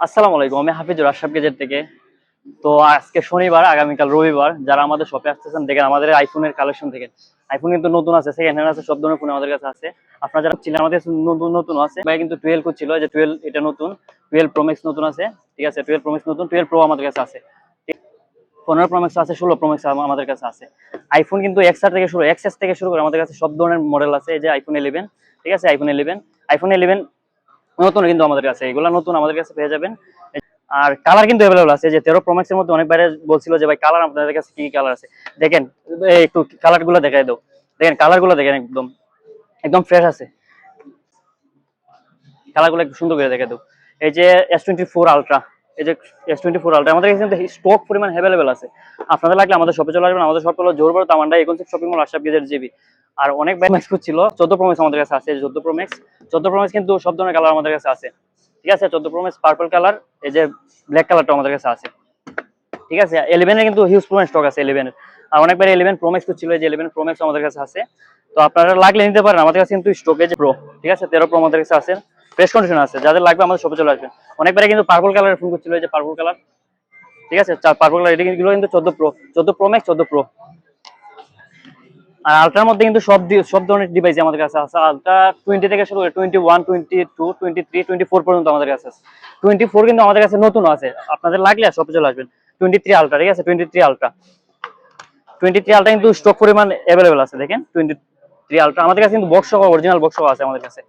আসসালামু আলাইকুম, আমি হাফিজুর আশরাফ গেজেট থেকে। তো আজকে শনিবার, আগামীকাল রবিবার। যারা আমাদের শপে আসতেছেন দেখেন আমাদের আইফোনের কালেকশন থেকে। আইফোন কিন্তু নতুন আছে, সেকেন্ড হ্যান্ড আছে, সব ধরনের ফোন আমাদের কাছে আছে। আপনারা যারা ছিলেন আমাদের কাছে নতুন নতুন আছে ভাই, কিন্তু 12 ছিল, যে 12 এটা নতুন, 12 প্রো ম্যাক্স নতুন আছে। ঠিক আছে, 12 প্রো ম্যাক্স নতুন, 12 প্রো আমাদের কাছে আছে, 15 প্রো ম্যাক্স আছে, 16 প্রো ম্যাক্স আমাদের কাছে আছে। আইফোন কিন্তু এক্সআর থেকে শুরু, এক্সএস থেকে শুরু করে আমাদের কাছে সব ধরনের মডেল আছে। এই যে আইফোন 11, ঠিক আছে, আইফোন 11 নতুন কিন্তু আমাদের কাছে, এগুলা নতুন আমাদের কাছে পেয়ে যাবেন। আর কালার কিন্তু অ্যাভেলেবল আছে। যে 13 প্রো ম্যাক্স এর মধ্যে অনেক বাইরে বলছিল যে ভাই কালার আপনাদের কাছে কি কি কালার আছে, দেখেন একটু কালার গুলো দেখাই দাও। দেখেন কালার গুলো দেখেন, একদম একদম ফ্রেশ আছে, কালার গুলো একটু সুন্দর করে দেখাই দাও। এই যে S24 আলট্রা, এই যে S24 আলট্রা আমাদের কাছে কিন্তু স্টক পরিমাণ অ্যাভেলেবল আছে। আপনাদের লাগলে আমাদের শপে চলে আসবেন। আমাদের শপ হলো জোরবাড়ি তামান্ডা একুনসিক shopping mall, Ashraf gadget GB. আর অনেক ম্যাক্স ছিল, 14 প্রো ম্যাক্স আমাদের কাছে আছে। 14 প্রো ম্যাক্স কিন্তু সব ধরনের কালার আমাদের কাছে আছে। ঠিক আছে, 14 প্রো ম্যাক্স পার্পল কালার, এই যে ব্ল্যাক কালারটা আমাদের কাছে আছে। ঠিক আছে, 11 এর কিন্তু হিউজ পরিমাণ স্টক আছে 11 এর। আর অনেকবার 11 প্রো ম্যাক্স ছিল, যে 11 প্রো ম্যাক্স আমাদের কাছে আছে। তো আপনারা লাগলে নিতে পারেন, আমাদের কাছে কিন্তু স্টকে যে প্রো, ঠিক আছে, 13 প্রো আমাদের কাছে আছে, ফ্রেশ কন্ডিশন আছে। যাদের লাগবে আমাদের শপে চলে আসবেন। অনেকবারে কিন্তু পার্পল কালারের ফোন করছিল, এই যে পার্পল কালার, ঠিক আছে, পার্পল কালার, এগুলো কিন্তু 14 প্রো ম্যাক্স, 14 প্রো। আর আলট্রার মধ্যে কিন্তু সব ধরনের ডিভাইস আমাদের কাছে আছে। আলট্রা 20 থেকে শুরু করে 21, 22, 23, 24 পর্যন্ত আমাদের কাছে আছে। 24 কিন্তু আমাদের কাছে নতুন আছে, আপনাদের লাগলে শপে চলে আসবেন। 23 আলট্রা, ঠিক আছে, 23 আলট্রা কিন্তু স্টক পরিমাণ অ্যাভেলেবেল আছে। দেখেন 23 আলট্রা আমাদের কাছে কিন্তু বক্স সহ, অরিজিনাল বক্স সহ আছে আমাদের কাছে।